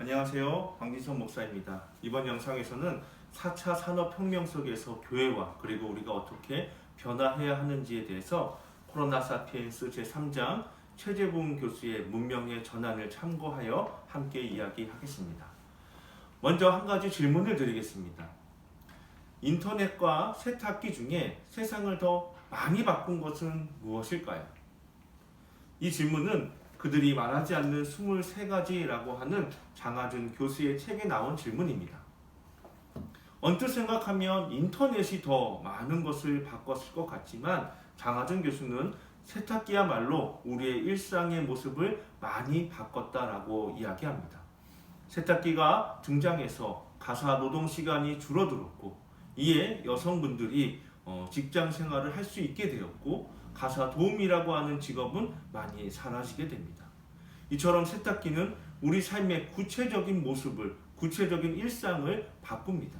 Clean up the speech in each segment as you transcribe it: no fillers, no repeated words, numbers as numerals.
안녕하세요. 황진성 목사입니다. 이번 영상에서는 4차 산업혁명 속에서 교회와 그리고 우리가 어떻게 변화해야 하는지에 대해서 코로나 사피엔스 제3장 최재봉 교수의 문명의 전환을 참고하여 함께 이야기하겠습니다. 먼저 한 가지 질문을 드리겠습니다. 인터넷과 세탁기 중에 세상을 더 많이 바꾼 것은 무엇일까요? 이 질문은 그들이 말하지 않는 23가지라고 하는 장하준 교수의 책에 나온 질문입니다. 언뜻 생각하면 인터넷이 더 많은 것을 바꿨을 것 같지만 장하준 교수는 세탁기야말로 우리의 일상의 모습을 많이 바꿨다라고 이야기합니다. 세탁기가 등장해서 가사 노동 시간이 줄어들었고 이에 여성분들이 직장 생활을 할 수 있게 되었고 가사 도우미라고 하는 직업은 많이 사라지게 됩니다. 이처럼 세탁기는 우리 삶의 구체적인 모습을, 구체적인 일상을 바꿉니다.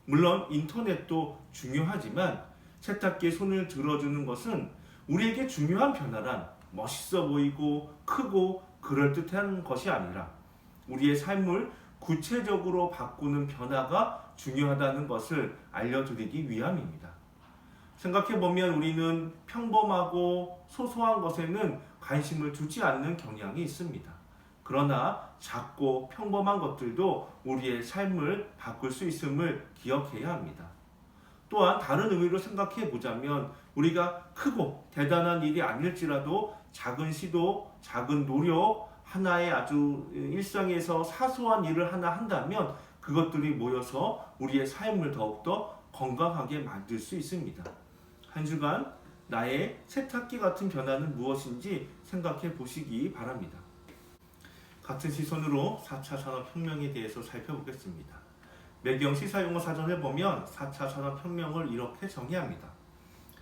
물론 인터넷도 중요하지만 세탁기에 손을 들어주는 것은 우리에게 중요한 변화란 멋있어 보이고 크고 그럴듯한 것이 아니라 우리의 삶을 구체적으로 바꾸는 변화가 중요하다는 것을 알려드리기 위함입니다. 생각해보면 우리는 평범하고 소소한 것에는 관심을 두지 않는 경향이 있습니다. 그러나 작고 평범한 것들도 우리의 삶을 바꿀 수 있음을 기억해야 합니다. 또한 다른 의미로 생각해보자면 우리가 크고 대단한 일이 아닐지라도 작은 시도, 작은 노력, 하나의 아주 일상에서 사소한 일을 하나 한다면 그것들이 모여서 우리의 삶을 더욱더 건강하게 만들 수 있습니다. 한 주간 나의 세탁기 같은 변화는 무엇인지 생각해 보시기 바랍니다. 같은 시선으로 4차 산업혁명에 대해서 살펴보겠습니다. 매경 시사용어 사전을 보면 4차 산업혁명을 이렇게 정의합니다.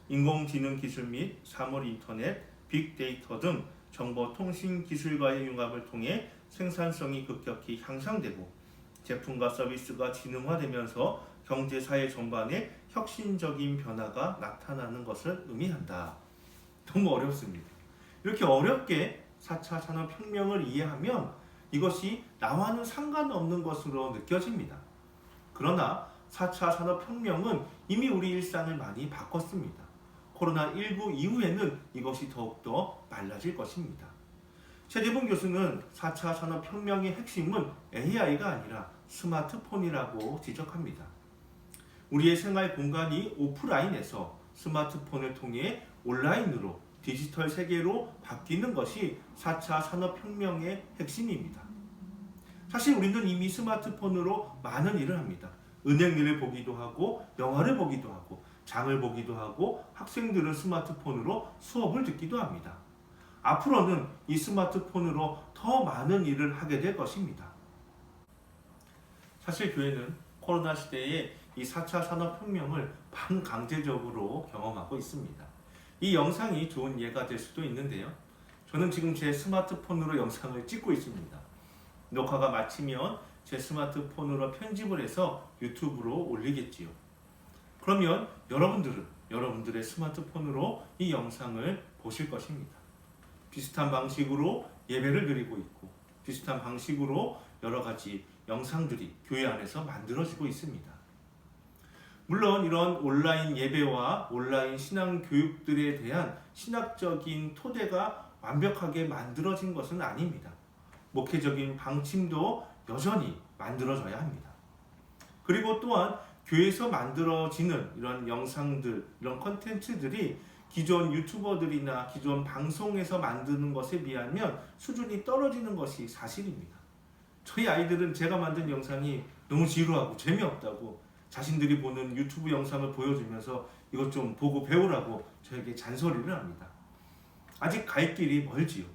인공지능 기술 및 사물 인터넷, 빅데이터 등 정보통신 기술과의 융합을 통해 생산성이 급격히 향상되고 제품과 서비스가 지능화되면서 경제사회 전반에 혁신적인 변화가 나타나는 것을 의미한다. 너무 어렵습니다. 이렇게 어렵게 4차 산업혁명을 이해하면 이것이 나와는 상관없는 것으로 느껴집니다. 그러나 4차 산업혁명은 이미 우리 일상을 많이 바꿨습니다. 코로나19 이후에는 이것이 더욱더 빨라질 것입니다. 최재봉 교수는 4차 산업혁명의 핵심은 AI가 아니라 스마트폰이라고 지적합니다. 우리의 생활 공간이 오프라인에서 스마트폰을 통해 온라인으로 디지털 세계로 바뀌는 것이 4차 산업혁명의 핵심입니다. 사실 우리는 이미 스마트폰으로 많은 일을 합니다. 은행 일을 보기도 하고 영화를 보기도 하고 장을 보기도 하고 학생들은 스마트폰으로 수업을 듣기도 합니다. 앞으로는 이 스마트폰으로 더 많은 일을 하게 될 것입니다. 사실 교회는 코로나 시대에 이 4차 산업혁명을 반강제적으로 경험하고 있습니다. 이 영상이 좋은 예가 될 수도 있는데요. 저는 지금 제 스마트폰으로 영상을 찍고 있습니다. 녹화가 마치면 제 스마트폰으로 편집을 해서 유튜브로 올리겠지요. 그러면 여러분들은 여러분들의 스마트폰으로 이 영상을 보실 것입니다. 비슷한 방식으로 예배를 드리고 있고 비슷한 방식으로 여러 가지 영상들이 교회 안에서 만들어지고 있습니다. 물론 이런 온라인 예배와 온라인 신앙 교육들에 대한 신학적인 토대가 완벽하게 만들어진 것은 아닙니다. 목회적인 방침도 여전히 만들어져야 합니다. 그리고 또한 교회에서 만들어지는 이런 영상들, 이런 컨텐츠들이 기존 유튜버들이나 기존 방송에서 만드는 것에 비하면 수준이 떨어지는 것이 사실입니다. 저희 아이들은 제가 만든 영상이 너무 지루하고 재미없다고 자신들이 보는 유튜브 영상을 보여주면서 이것 좀 보고 배우라고 저에게 잔소리를 합니다. 아직 갈 길이 멀지요.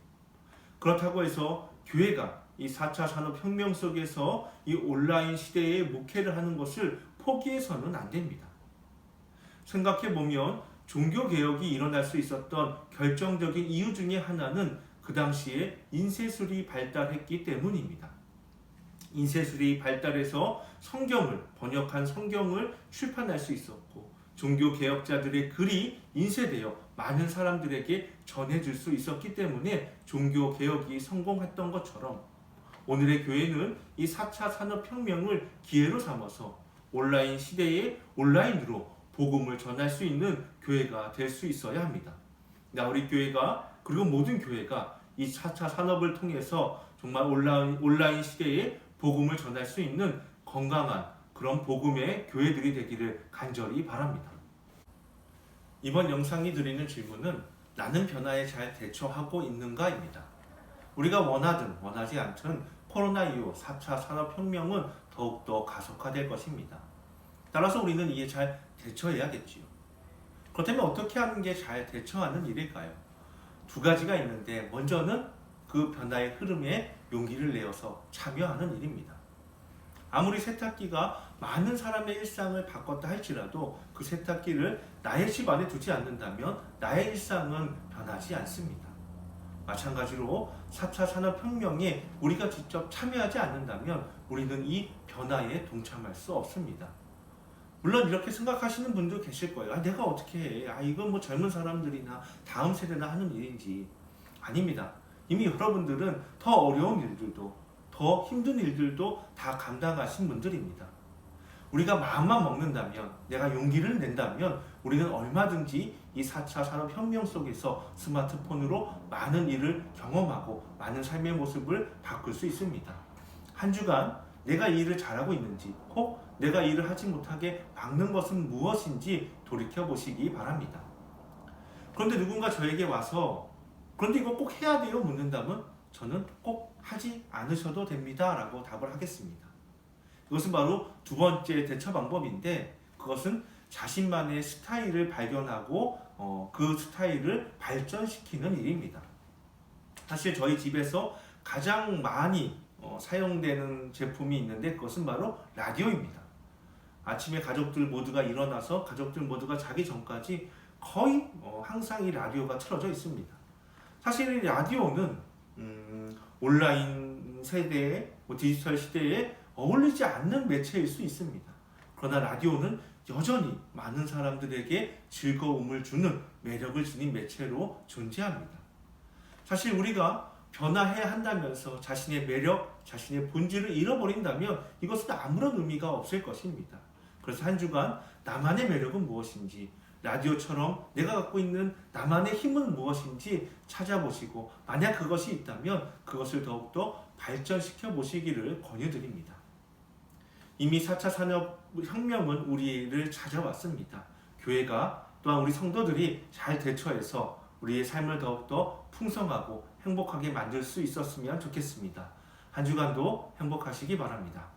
그렇다고 해서 교회가 이 4차 산업혁명 속에서 이 온라인 시대에 목회를 하는 것을 포기해서는 안 됩니다. 생각해보면 종교개혁이 일어날 수 있었던 결정적인 이유 중에 하나는 그 당시에 인쇄술이 발달했기 때문입니다. 인쇄술이 발달해서 성경을, 번역한 성경을 출판할 수 있었고 종교개혁자들의 글이 인쇄되어 많은 사람들에게 전해질 수 있었기 때문에 종교개혁이 성공했던 것처럼 오늘의 교회는 이 4차 산업혁명을 기회로 삼아서 온라인 시대에 온라인으로 복음을 전할 수 있는 교회가 될 수 있어야 합니다. 우리 교회가 그리고 모든 교회가 이 4차 산업을 통해서 정말 온라인 시대에 복음을 전할 수 있는 건강한 그런 복음의 교회들이 되기를 간절히 바랍니다. 이번 영상이 드리는 질문은 나는 변화에 잘 대처하고 있는가입니다. 우리가 원하든 원하지 않든 코로나 이후 4차 산업혁명은 더욱더 가속화될 것입니다. 따라서 우리는 이에 잘 대처해야겠지요. 그렇다면 어떻게 하는 게 잘 대처하는 일일까요? 두 가지가 있는데 먼저는 그 변화의 흐름에 용기를 내어서 참여하는 일입니다. 아무리 세탁기가 많은 사람의 일상을 바꿨다 할지라도 그 세탁기를 나의 집 안에 두지 않는다면 나의 일상은 변하지 않습니다. 마찬가지로 4차 산업혁명에 우리가 직접 참여하지 않는다면 우리는 이 변화에 동참할 수 없습니다. 물론 이렇게 생각하시는 분도 계실 거예요. 내가 어떻게 해? 이건 뭐 젊은 사람들이나 다음 세대나 하는 일인지. 아닙니다. 이미 여러분들은 더 어려운 일들도 더 힘든 일들도 다 감당하신 분들입니다. 우리가 마음만 먹는다면, 내가 용기를 낸다면 우리는 얼마든지 이 4차 산업혁명 속에서 스마트폰으로 많은 일을 경험하고 많은 삶의 모습을 바꿀 수 있습니다. 한 주간 내가 이 일을 잘하고 있는지 혹 내가 일을 하지 못하게 막는 것은 무엇인지 돌이켜보시기 바랍니다. 그런데 누군가 저에게 와서 그런데 이거 꼭 해야 돼요? 묻는다면 저는 꼭 하지 않으셔도 됩니다 라고 답을 하겠습니다. 이것은 바로 두 번째 대처 방법인데 그것은 자신만의 스타일을 발견하고 그 스타일을 발전시키는 일입니다. 사실 저희 집에서 가장 많이 사용되는 제품이 있는데 그것은 바로 라디오입니다. 아침에 가족들 모두가 일어나서 가족들 모두가 자기 전까지 거의 항상 이 라디오가 틀어져 있습니다. 사실 이 라디오는 온라인 세대에 디지털 시대에 어울리지 않는 매체일 수 있습니다. 그러나 라디오는 여전히 많은 사람들에게 즐거움을 주는 매력을 지닌 매체로 존재합니다. 사실 우리가 변화해야 한다면서 자신의 매력, 자신의 본질을 잃어버린다면 이것은 아무런 의미가 없을 것입니다. 그래서 한 주간 나만의 매력은 무엇인지, 라디오처럼 내가 갖고 있는 나만의 힘은 무엇인지 찾아보시고 만약 그것이 있다면 그것을 더욱더 발전시켜 보시기를 권유드립니다. 이미 4차 산업혁명은 우리를 찾아왔습니다. 교회가 또한 우리 성도들이 잘 대처해서 우리의 삶을 더욱더 풍성하고 행복하게 만들 수 있었으면 좋겠습니다. 한 주간도 행복하시기 바랍니다.